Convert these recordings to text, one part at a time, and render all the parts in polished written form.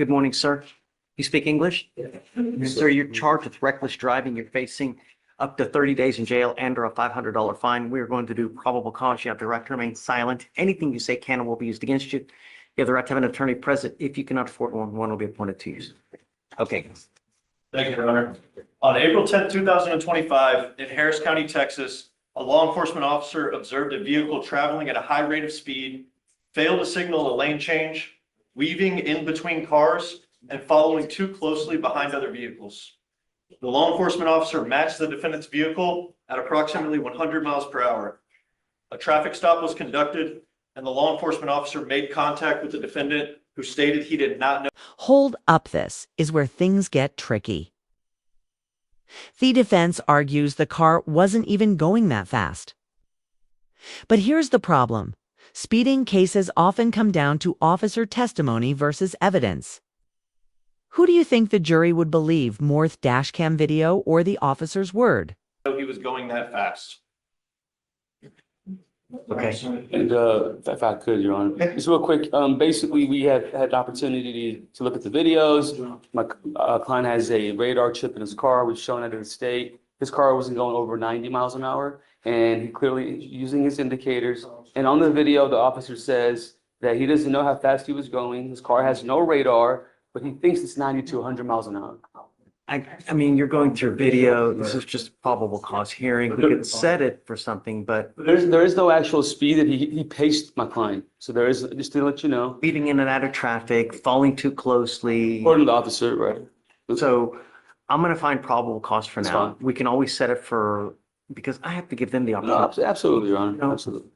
Good morning, sir. You speak English? Sir, you're charged with reckless driving. You're facing up to 30 days in jail and or a $500 fine. We are going to do probable cause. You have the right to remain silent. Anything you say can and will be used against you. You have the right to have an attorney present. If you cannot afford one will be appointed to you. Okay. Thank you, Your Honor. On April 10th, 2025, in Harris County, Texas, a law enforcement officer observed a vehicle traveling at a high rate of speed, failed to signal a lane change, weaving in between cars, and following too closely behind other vehicles. The law enforcement officer matched the defendant's vehicle at approximately 100 miles per hour. A traffic stop was conducted, and the law enforcement officer made contact with the defendant, who stated he did not know. Hold up, this is where things get tricky. The defense argues the car wasn't even going that fast. But here's the problem. Speeding cases often come down to officer testimony versus evidence. Who do you think the jury would believe, more dashcam video or the officer's word? He was going that fast. Okay. And if I could, Your Honor, just real quick, basically we have had the opportunity to look at the videos. My client has a radar chip in his car. We've shown that to the state. His car wasn't going over 90 miles an hour, and he clearly using his indicators. And on the video, the officer says that he doesn't know how fast he was going. His car has no radar, but he thinks it's 90 to 100 miles an hour. I mean, you're going through video. This is just probable cause hearing. We could set it for something, but There is no actual speed that he paced my client. So there is, just to let you know, speeding in and out of traffic, falling too closely. according to the officer, right? So I'm going to find probable cause for That's now. fine. We can always set it for, because I have to give them the opportunity. No, absolutely, Your Honor, No. absolutely.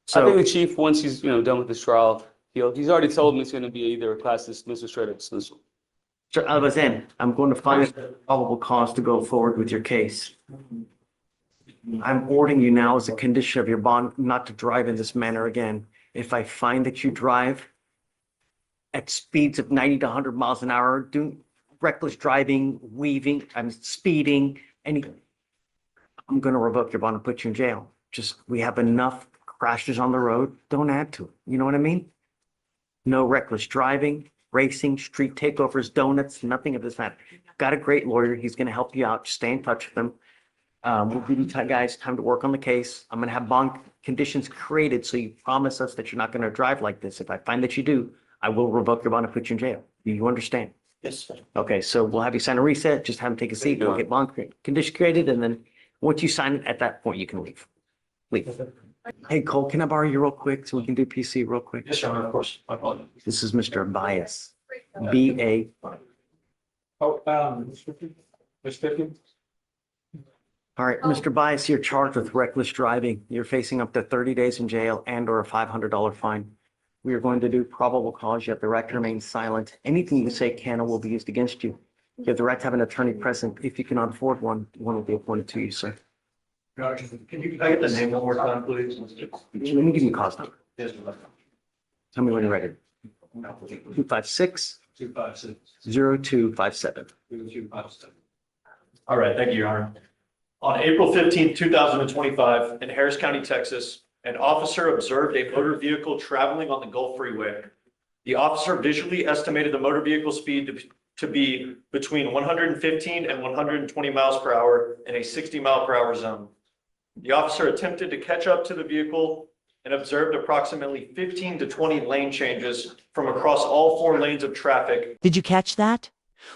I So, think the chief, once he's, done with this trial, he's already told me it's going to be either a class dismissal or straight up dismissal. Sir Albazan, I'm going to find probable cause to go forward with your case. I'm ordering you now as a condition of your bond not to drive in this manner again. If I find that you drive at speeds of 90 to 100 miles an hour, doing reckless driving, weaving, I'm speeding, I'm going to revoke your bond and put you in jail. Just, we have enough crashes on the road. Don't add to it. You know what I mean? No reckless driving, racing, street takeovers, donuts, nothing of this matter. Got a great lawyer. He's going to help you out. Just stay in touch with him. We'll give you guys time to work on the case. I'm going to have bond conditions created so you promise us that you're not going to drive like this. If I find that you do, I will revoke your bond and put you in jail. Do you understand? Yes, sir. Okay, so we'll have you sign a reset. Just have him take a seat. We'll get bond condition created, and then once you sign it, at that point, you can leave. Leave. Hey, Cole, can I borrow you real quick so we can do PC real quick? Yes, Your Honor, of course. My apologies. This is Mr. Bias. B-A. Oh, Mr. Pickens? All right, Mr. Bias, you're charged with reckless driving. You're facing up to 30 days in jail and or a $500 fine. We are going to do probable cause. You have the right to remain silent. Anything you say can or will be used against you. You have the right to have an attorney present. If you cannot afford one will be appointed to you, sir. Can I get the name one more time, please? Let me give you a cause number. Yes, Your Honor. Tell me when you're ready. 256 256. 0257. 2257. All right, thank you, Your Honor. On April 15th, 2025, in Harris County, Texas, an officer observed a motor vehicle traveling on the Gulf Freeway. The officer visually estimated the motor vehicle speed to be between 115 and 120 miles per hour in a 60-mile-per-hour zone. The officer attempted to catch up to the vehicle and observed approximately 15 to 20 lane changes from across all 4 lanes of traffic. Did you catch that?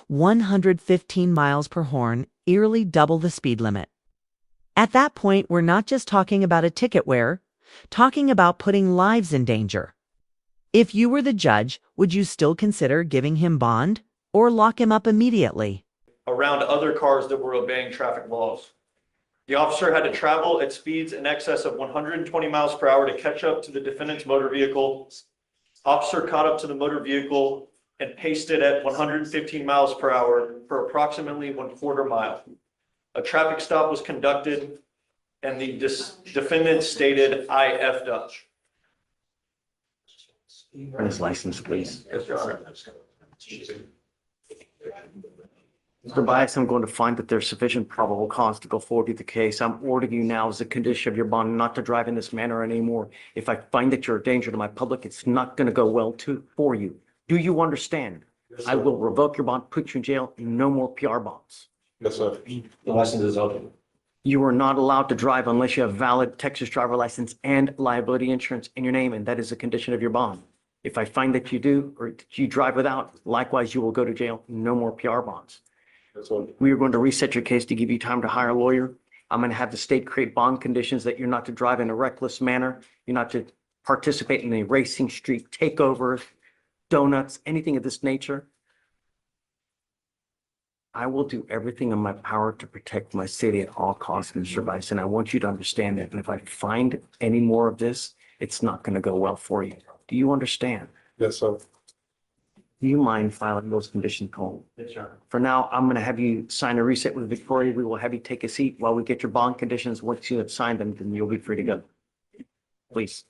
115 miles per horn, eerily double the speed limit. At that point, we're not just talking about a ticket we're talking about putting lives in danger. If you were the judge, would you still consider giving him bond or lock him up immediately? Around other cars that were obeying traffic laws. The officer had to travel at speeds in excess of 120 miles per hour to catch up to the defendant's motor vehicle. Officer caught up to the motor vehicle and paced it at 115 miles per hour for approximately 1/4 mile. A traffic stop was conducted and the defendant stated, "I effed up." Run his license, please. Yes, Your Honor. Mr. Bias, I'm going to find that there's sufficient probable cause to go forward with the case. I'm ordering you now as a condition of your bond not to drive in this manner anymore. If I find that you're a danger to my public, it's not going to go well for you. Do you understand? I will revoke your bond, put you in jail, no more PR bonds. Yes, sir. The license is open. You are not allowed to drive unless you have valid Texas driver license and liability insurance in your name, and that is a condition of your bond. If I find that you do, or that you drive without, likewise, you will go to jail, no more PR bonds. Yes, sir. We are going to reset your case to give you time to hire a lawyer. I'm going to have the state create bond conditions that you're not to drive in a reckless manner. You're not to participate in a racing street takeovers, donuts, anything of this nature. I will do everything in my power to protect my city at all costs, Mr. Vice, and I want you to understand that. And if I find any more of this, it's not going to go well for you. Do you understand? Yes, sir. Do you mind filing those conditions, Cole? Yes, sir. For now, I'm going to have you sign a reset with Victoria. We will have you take a seat while we get your bond conditions. Once you have signed them, then you'll be free to go. Please.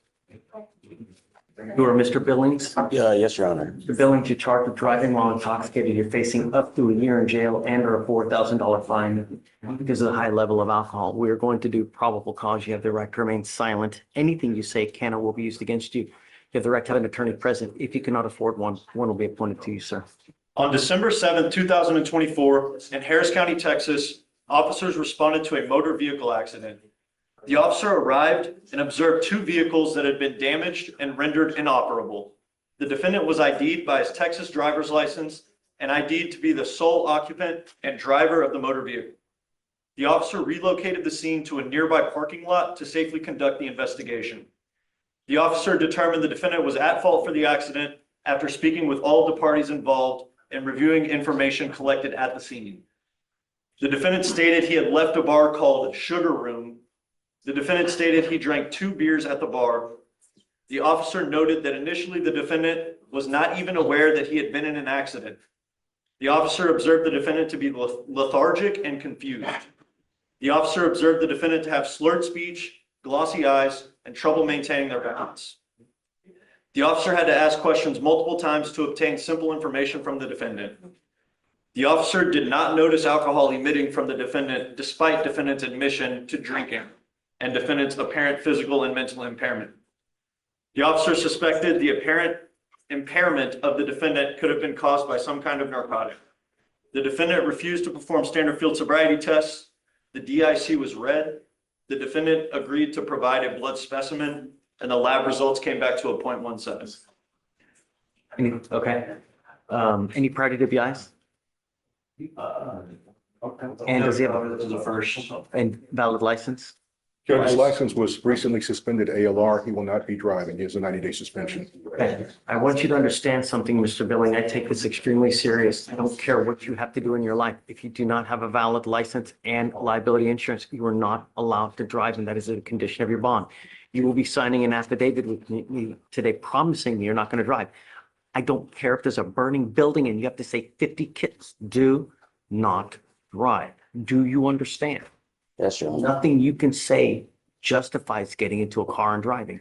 You are Mr. Billings. Yes, Your Honor. Mr. Billings, you're charged with driving while intoxicated. You're facing up to a year in jail and or a $4,000 fine because of the high level of alcohol. We are going to do probable cause. You have the right to remain silent. Anything you say can or will be used against you. You have the right to have an attorney present. If you cannot afford one, one will be appointed to you, sir. On December 7th, 2024, in Harris County, Texas, officers responded to a motor vehicle accident. The officer arrived and observed two vehicles that had been damaged and rendered inoperable. The defendant was ID'd by his Texas driver's license and ID'd to be the sole occupant and driver of the motor vehicle. The officer relocated the scene to a nearby parking lot to safely conduct the investigation. The officer determined the defendant was at fault for the accident after speaking with all the parties involved and reviewing information collected at the scene. The defendant stated he had left a bar called Sugar Room. The defendant stated he drank 2 beers at the bar. The officer noted that initially the defendant was not even aware that he had been in an accident. The officer observed the defendant to be lethargic and confused. The officer observed the defendant to have slurred speech, glossy eyes, and trouble maintaining their balance. The officer had to ask questions multiple times to obtain simple information from the defendant. The officer did not notice alcohol emitting from the defendant despite defendant's admission to drinking and defendant's apparent physical and mental impairment. The officer suspected the apparent impairment of the defendant could have been caused by some kind of narcotic. The defendant refused to perform standard field sobriety tests. The DIC was read. The defendant agreed to provide a blood specimen, and the lab results came back to a 0.17. Okay. Any prior to DWIs? And does he have This is the first. a valid license? Judge, his license was recently suspended ALR. He will not be driving. He has a 90-day suspension. Okay. I want you to understand something, Mr. Billing. I take this extremely serious. I don't care what you have to do in your life. If you do not have a valid license and liability insurance, you are not allowed to drive, and that is a condition of your bond. You will be signing an affidavit with me today promising me you're not going to drive. I don't care if there's a burning building and you have to say 50 kids. Do not drive. Do you understand? Yes, Your Honor. Nothing you can say justifies getting into a car and driving.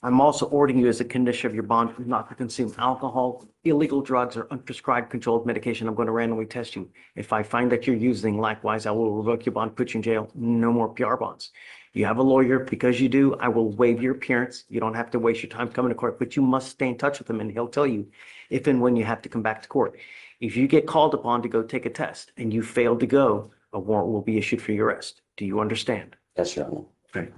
I'm also ordering you as a condition of your bond not to consume alcohol, illegal drugs, or unprescribed controlled medication. I'm going to randomly test you. If I find that you're using, likewise, I will revoke your bond, put you in jail. No more PR bonds. You have a lawyer. Because you do, I will waive your appearance. You don't have to waste your time coming to court, but you must stay in touch with him and he'll tell you if and when you have to come back to court. If you get called upon to go take a test and you fail to go, a warrant will be issued for your arrest. Do you understand? Yes, Your Honor. Okay.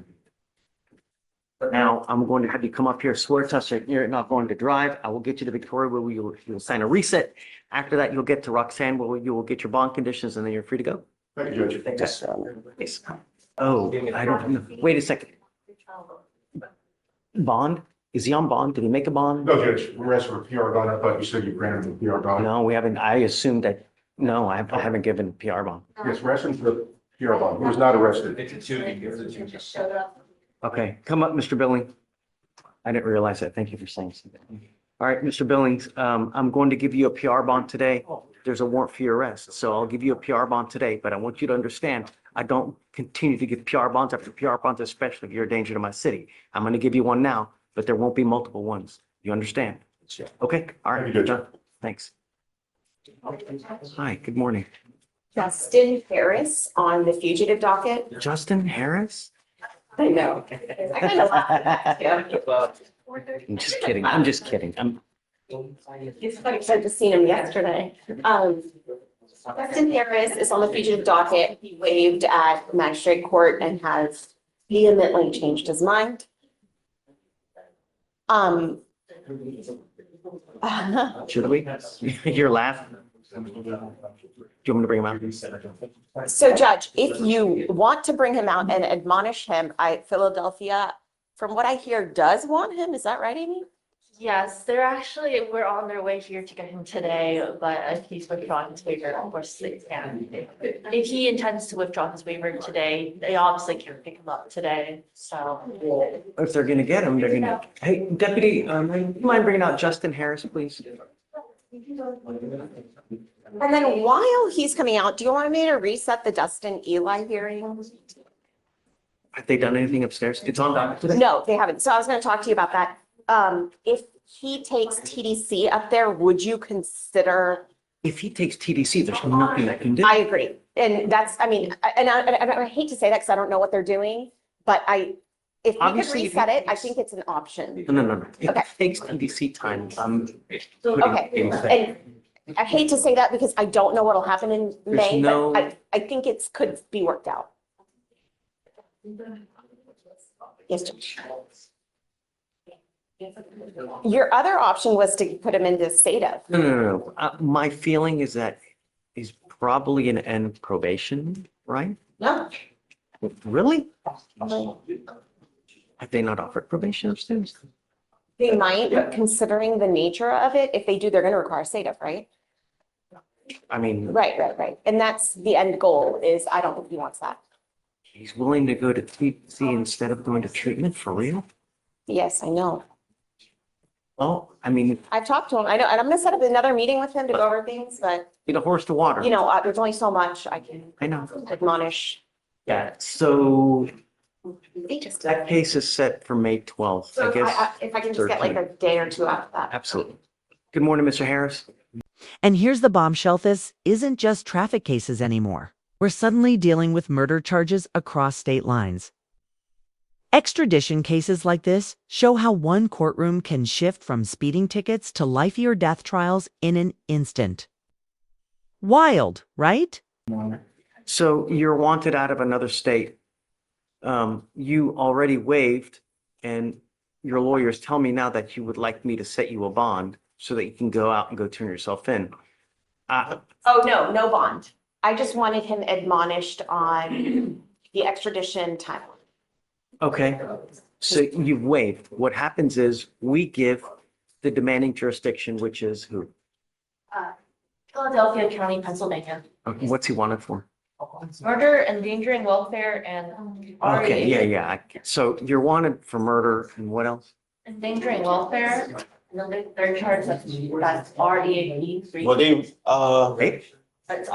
But now I'm going to have you come up here, swear to us that you're not going to drive. I will get you to Victoria where you'll sign a reset. After that, you'll get to Roxanne where you will get your bond conditions and then you're free to go. Thank you, Judge. Yes, Your Honor. Yes. Oh, I don't know. Wait a second. Bond? Is he on bond? Did he make a bond? No, Judge, we're asking for PR bond. I thought you said you granted him PR bond. No, we haven't. I assumed that. No, I haven't given PR bond. Yes, we're asking for PR bond. He was not arrested. Okay, come up, Mr. Billing. I didn't realize that. Thank you for saying something. All right, Mr. Billings, I'm going to give you a PR bond today. There's a warrant for your arrest, so I'll give you a PR bond today, but I want you to understand, I don't continue to give PR bonds after PR bonds, especially if you're a danger to my city. I'm going to give you one now, but there won't be multiple ones. You understand? Okay, all right. Thank you, Judge. done. Thanks. Hi, good morning. Justin Harris on the fugitive docket. Justin Harris? I know. I kind of laughed at that. I'm just kidding. I'm just kidding. It's funny, 'cause I just seen him yesterday. Justin Harris is on the fugitive docket. He waived at magistrate court and has vehemently changed his mind. Should we? Your laugh? Do you want me to bring him out? So Judge, if you want to bring him out and admonish him, Philadelphia, from what I hear, does want him. Is that right, Amy? Yes, we're on their way here to get him today, but if he's withdrawing his waiver, of course they can. If he intends to withdraw his waiver today, they obviously can't pick him up today, so. If they're gonna get him, they're gonna, hey, Deputy, do you mind bringing out Justin Harris, please? And then while he's coming out, do you want me to reset the Dustin Eli hearing? Have they done anything upstairs? It's on docket today? No, they haven't. So I was going to talk to you about that. If he takes TDC up there, would you consider? If he takes TDC, there's nothing I can do. I agree. And that's, I mean, I hate to say that because I don't know what they're doing, but if we could Obviously, if reset he it, I takes- think it's an option. No. If Okay. it takes TDC time, Okay. And I hate to say that because I don't know what'll happen in There's May, no- but I think it's could be worked out. Yes, Judge. Your other option was to put him into SADA. No. My feeling is that he's probably gonna end probation, right? No. Really? Have they not offered probation upstairs? They might, but considering the nature of it, if they do, they're gonna require SADA, right? I mean, Right. And that's the end goal is I don't think he wants that. he's willing to go to TDC instead of going to treatment for real? Yes, I know. Well, I mean, I've talked to him. I know, and I'm gonna set up another meeting with him to go over things, but get a horse to water. there's only so much I can I know. admonish. Yeah, so They just. that case is set for May 12th, So I guess. if I can just get like a day or two after that. Absolutely. Good morning, Mr. Harris. And here's the bombshell: this isn't just traffic cases anymore. We're suddenly dealing with murder charges across state lines. Extradition cases like this show how one courtroom can shift from speeding tickets to life or death trials in an instant. Wild, right? So you're wanted out of another state. You already waived, and your lawyers tell me now that you would like me to set you a bond so that you can go out and go turn yourself in. Oh, no bond. I just wanted him admonished on the extradition timeline. Okay, so you've waived. What happens is we give the demanding jurisdiction, which is who? Philadelphia County, Pennsylvania. Okay, what's he wanted for? Murder, endangering welfare, and Okay, yeah. So you're wanted for murder and what else? endangering welfare. And then they're charged that's REAP. Well, they, Rape? It's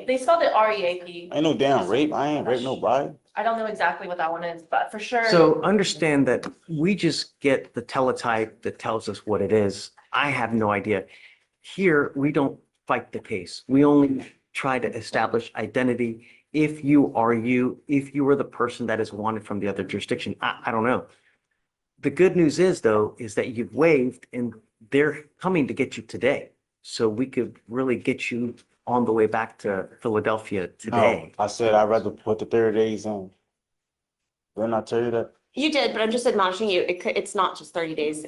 they spelled it REAP. ain't no damn rape. I ain't rape nobody. I don't know exactly what that one is, but for sure. So understand that we just get the teletype that tells us what it is. I have no idea. Here, we don't fight the case. We only try to establish identity. If you are the person that is wanted from the other jurisdiction, I don't know. The good news is though, is that you've waived and they're coming to get you today. So we could really get you on the way back to Philadelphia today. No, I said I'd rather put the 30 days in. Didn't I tell you that? You did, but I'm just admonishing you. It's not just 30 days.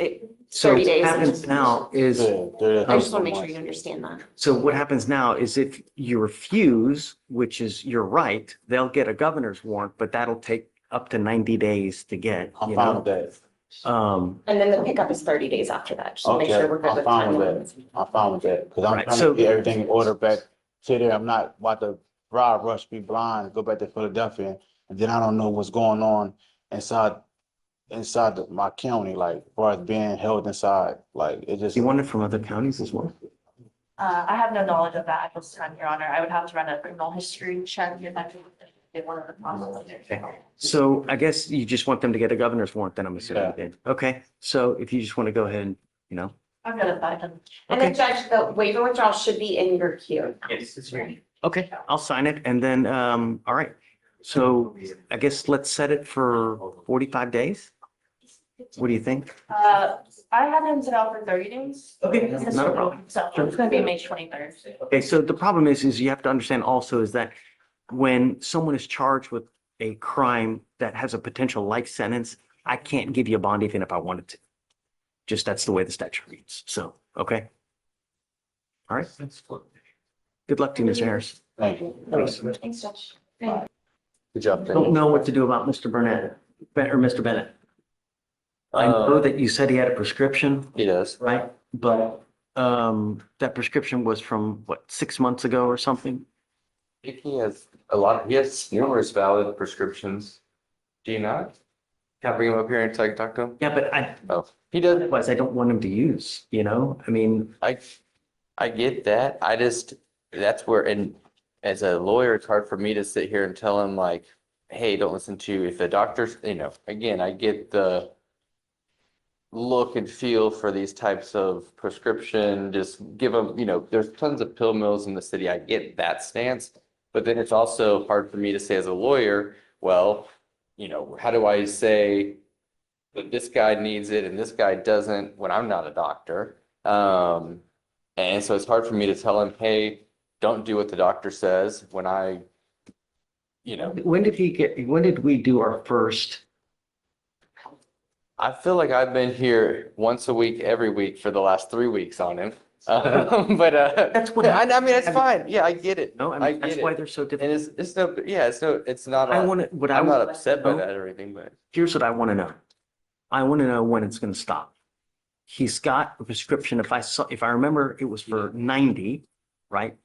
So 30 what days. happens now is, Yeah, 30 I just want to make months. sure you understand that. so what happens now is if you refuse, which is your right, they'll get a governor's warrant, but that'll take up to 90 days to get, I'm you fine know? with that. And then the pickup is 30 days after that, just to make Okay, sure we're good I'm with fine with timelines. that. I'm fine with that. Cause I'm Right, trying so- to get everything in order back to there. I'm not about to ride, rush, be blind, go back to Philadelphia. And then I don't know what's going on inside my county, like as far as being held inside, like it just. You want it from other counties as well? I have no knowledge of that at this time, Your Honor. I would have to run a criminal history check if I did one of the processes. So I guess you just want them to get a governor's warrant, then I'm assuming. Yeah. Then. Okay, so if you just want to go ahead and, I'm gonna find them. And then Judge, the waiver withdrawal should be in your queue. okay, I'll sign it and then, all right. So I guess let's set it for 45 days. What do you think? I had him sit out for 30 days. Okay, This not a will- problem. So it's gonna be May 23rd. Okay, so the problem is you have to understand also is that when someone is charged with a crime that has a potential life sentence, I can't give you a bond even if I wanted to. Just that's the way the statute reads. So, okay. All right. Good luck to you, Ms. Harris. Thank you. Thanks, Judge. Good job, Don't Dan. know what to do about Mr. Burnett, or Mr. Bennett. I know that you said he had a prescription, He does. right? But that prescription was from what, 6 months ago or something? I think he has he has numerous valid prescriptions. Do you not? Can I bring him up here until I can talk to him? Yeah, but Oh, he does. otherwise I don't want him to use, you know? I mean, I get that. That's where, and as a lawyer, it's hard for me to sit here and tell him like, hey, don't listen to, if the doctor's, again, I get the look and feel for these types of prescription, just give them, there's tons of pill mills in the city. I get that stance, but then it's also hard for me to say as a lawyer, well, how do I say that this guy needs it and this guy doesn't when I'm not a doctor? And so it's hard for me to tell him, hey, don't do what the doctor says when when did we do our first? I feel like I've been here once a week, every week for the last 3 weeks on him. But That's what I mean, it's fine. Yeah, I get it. No, I I mean, that's get why it. they're so And difficult. it's not, I want to, what I I'm not want, upset by know- that or anything, but here's what I want to know. I want to know when it's going to stop. He's got a prescription. If I remember, it was for 90, right?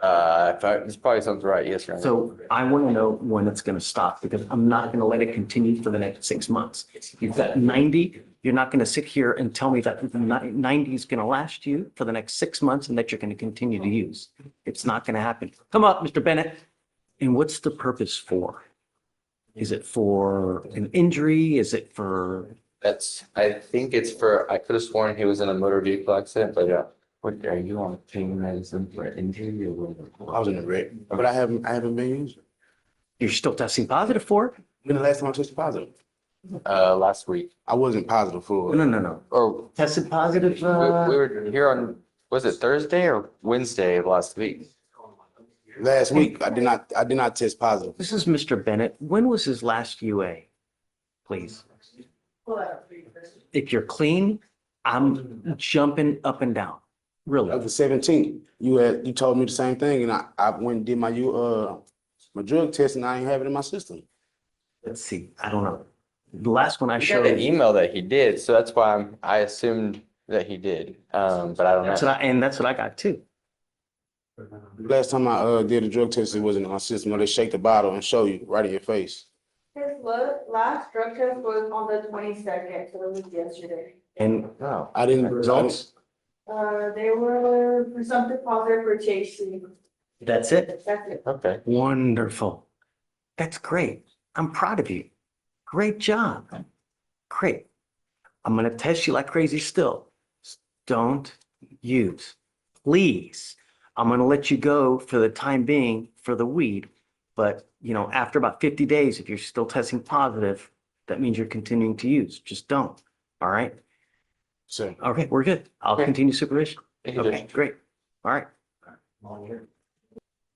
this probably sounds right. Yes, Your Honor. So I want to know when it's going to stop because I'm not going to let it continue for the next 6 months. You've got 90. You're not going to sit here and tell me that the 90 is going to last you for the next 6 months and that you're going to continue to use. It's not going to happen. Come up, Mr. Bennett. And what's the purpose for? Is it for an injury? Is it for? I think it's I could have sworn he was in a motor vehicle accident, but yeah. What, are you on pain medicine for injury or what? I was in a wreck, but I haven't been using. You're still testing positive for it? When the last time I tested positive? Last week. I wasn't positive for it. No. Or Tested positive? we were here on, was it Thursday or Wednesday of last week? Last week, I did not test positive. This is Mr. Bennett. When was his last UA? Please. If you're clean, I'm jumping up and down. That Really? was the 17th. You told me the same thing, and I went and did my drug test, and I ain't have it in my system. Let's see. I don't know. The last one I I got showed. an email that he did, so that's why I assumed that he did. But I don't know. That's what I got too. Last time I did a drug test, it wasn't in my system. Or they shake the bottle and show you right in your face. His last drug test was on the 22nd, so it was yesterday. And No. I didn't. results, They were presumptive positive for THC. that's it. That's it. Okay. Wonderful. That's great. I'm proud of you. Great job. Great. I'm going to test you like crazy still. Don't use. Please. I'm going to let you go for the time being for the weed. But, after about 50 days, if you're still testing positive, that means you're continuing to use. Just don't. All right. Sir. Okay, we're good. I'll Okay. continue supervision. Thank you, Okay, Judge. great. All right.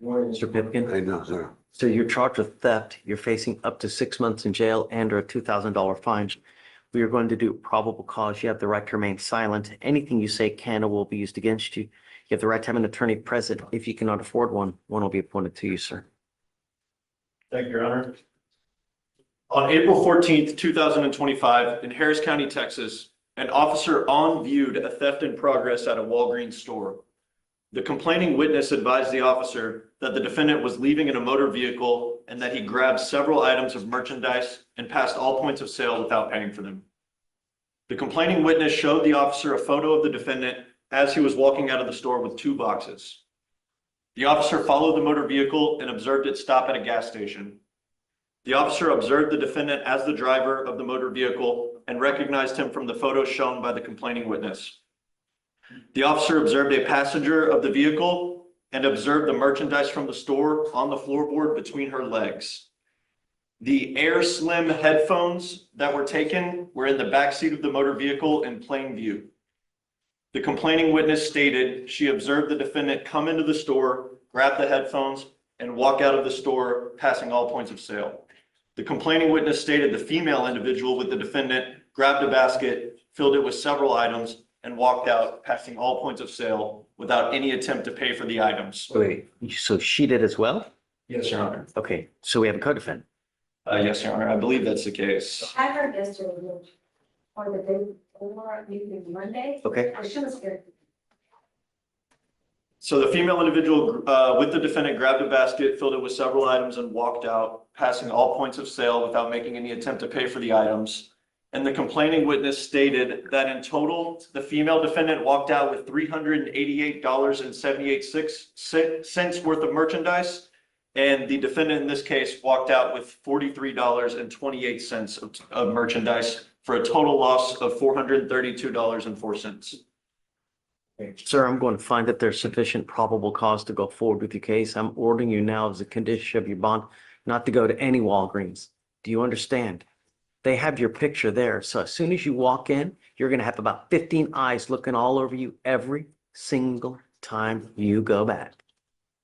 Mr. Pipkin. Hey, no, sir. So you're charged with theft. You're facing up to 6 months in jail and or a $2,000 fine. We are going to do probable cause. You have the right to remain silent. Anything you say can or will be used against you. You have the right to have an attorney present. If you cannot afford one will be appointed to you, sir. Thank you, Your Honor. On April 14th, 2025, in Harris County, Texas, an officer viewed a theft in progress at a Walgreens store. The complaining witness advised the officer that the defendant was leaving in a motor vehicle and that he grabbed several items of merchandise and passed all points of sale without paying for them. The complaining witness showed the officer a photo of the defendant as he was walking out of the store with 2 boxes. The officer followed the motor vehicle and observed it stop at a gas station. The officer observed the defendant as the driver of the motor vehicle and recognized him from the photos shown by the complaining witness. The officer observed a passenger of the vehicle and observed the merchandise from the store on the floorboard between her legs. The Air Slim headphones that were taken were in the backseat of the motor vehicle in plain view. The complaining witness stated she observed the defendant come into the store, grab the headphones, and walk out of the store, passing all points of sale. The complaining witness stated the female individual with the defendant grabbed a basket, filled it with several items, and walked out, passing all points of sale without any attempt to pay for the items. Wait, so she did as well? Yes, Your Honor. Okay, so we have a co-defendant. Yes, Your Honor, I believe that's the case. I heard yesterday, or the day before, maybe Monday. Okay. She was good. So the female individual with the defendant grabbed a basket, filled it with several items, and walked out, passing all points of sale without making any attempt to pay for the items. And the complaining witness stated that in total, the female defendant walked out with $388.78 worth of merchandise. And the defendant in this case walked out with $43.28 of merchandise for a total loss of $432.04. Sir, I'm going to find that there's sufficient probable cause to go forward with your case. I'm ordering you now as a condition of your bond not to go to any Walgreens. Do you understand? They have your picture there. So as soon as you walk in, you're going to have about 15 eyes looking all over you every single time you go back.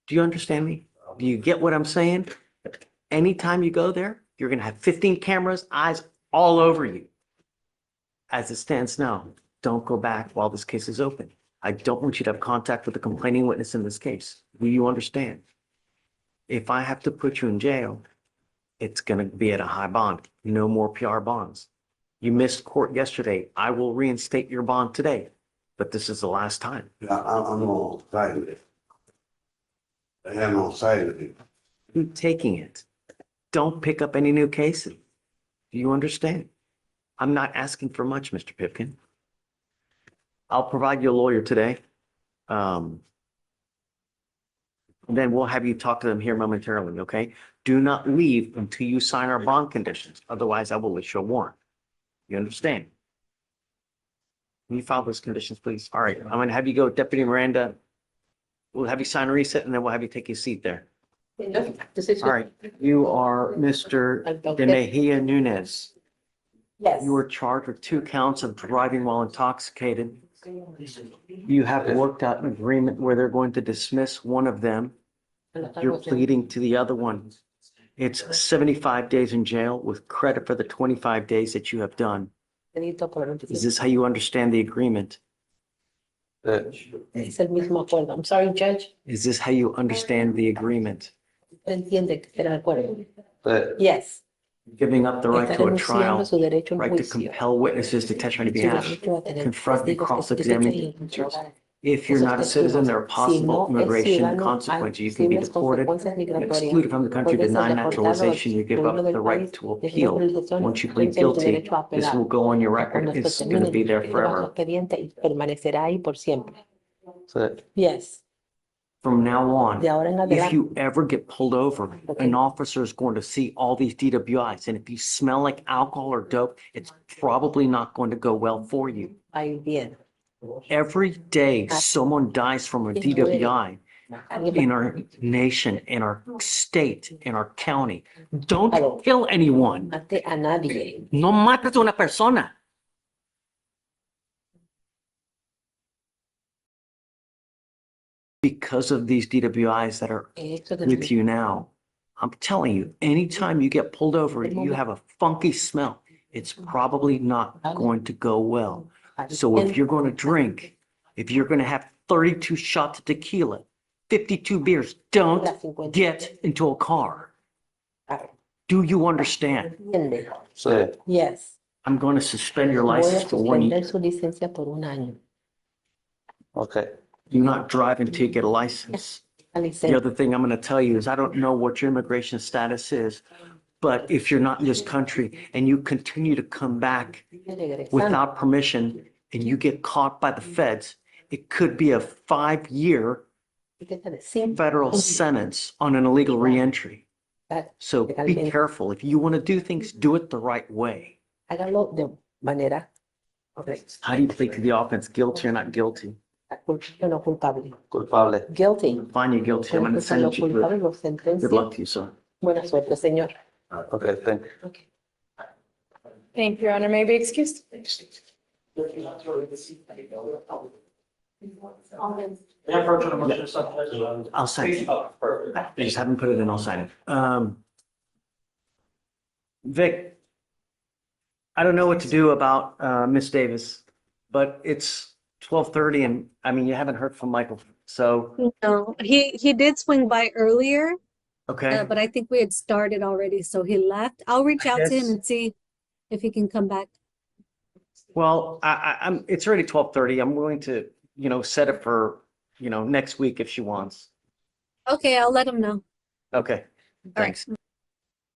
Do you understand me? Do you get what I'm saying? Anytime you go there, you're going to have 15 cameras, eyes all over you. As it stands now, don't go back while this case is open. I don't want you to have contact with the complaining witness in this case. Do you understand? If I have to put you in jail, it's going to be at a high bond. No more PR bonds. You missed court yesterday. I will reinstate your bond today, but this is the last time. Yeah, I'm on side with it. I am on side with it. Keep taking it. Don't pick up any new cases. Do you understand? I'm not asking for much, Mr. Pipkin. I'll provide you a lawyer today. And then we'll have you talk to them here momentarily, okay? Do not leave until you sign our bond conditions. Otherwise, I will issue a warrant. You understand? Can you file those conditions, please? All right, I'm going to have you go, Deputy Miranda. We'll have you sign a reset, and then we'll have you take your seat there. All right, you are Mr. De Mejia Nunez. Yes. You are charged with 2 counts of driving while intoxicated. You have worked out an agreement where they're going to dismiss one of them. You're pleading to the other one. It's 75 days in jail with credit for the 25 days that you have done. Is this how you understand the agreement? Es el mismo acuerdo. I'm sorry, Judge. Is this how you understand the agreement? Entiende que era el acuerdo. Yes. Giving up the right Está to a renunciando trial, su derecho a un right to juicio. compel witnesses to testify on your Su behalf, derecho a tener confront and testigos que cross-examine. te interrogar. If you're not a citizen, there are possible immigration consequences. You can be deported, excluded from the country, denied naturalization. You give up the right to appeal. Once you plead guilty, this will go on your record. It's going to be there forever. Permanecerá ahí por siempre. Yes. From now on, De ahora en if adelante. you ever get pulled over, Okay. an officer is going to see all these DWIs. And if you smell like alcohol or dope, it's probably not going to go well for you. Ahí bien. Every day, someone dies from a DWI in our nation, in our state, in our county. Don't kill anyone. Mate a nadie. No mates a una persona. Because of these DWIs that are Esto de- with you now, I'm telling you, anytime you get pulled over, you have a funky smell. It's probably not going to go well. So if you're going to drink, if you're going to have 32 shots of tequila, 52 beers, don't get into a car. Do you understand? Entiende. So, Yes. I'm going to suspend your Voy a license for 1 year. suspender su licencia por un año. okay. Do not drive until you get a license. La The licencia. other thing I'm going to tell you is I don't know what your immigration status is, but if you're not in this country and you continue to come back Regresando. without permission and you get caught by the feds, it could be a 5-year federal sentence on an illegal reentry. So be careful. If you want to do things, do it the right way. Hágalo de manera correcta. How do you plead to the offense? Guilty or not guilty? Culpable o no culpable. Culpable. Guilty. Find you guilty. I'm going to Entonces, lo send you. culpable lo Good sentencia. luck to you, sir. Buena suerte, señor. Okay, thank you. Thank you, Your Honor. May I be excused? I'll sign it. I just haven't put it in, I'll sign it. Vic, I don't know what to do about Miss Davis, but it's 12:30 and I mean, you haven't heard from Michael, so, No, he did swing by earlier, okay. but I think we had started already, so he left. I'll reach out to him guess- and see if he can come back. Well, I'm, it's already 12:30. I'm willing to, set it for, next week if she wants. Okay, I'll let him know. Okay, All right. thanks.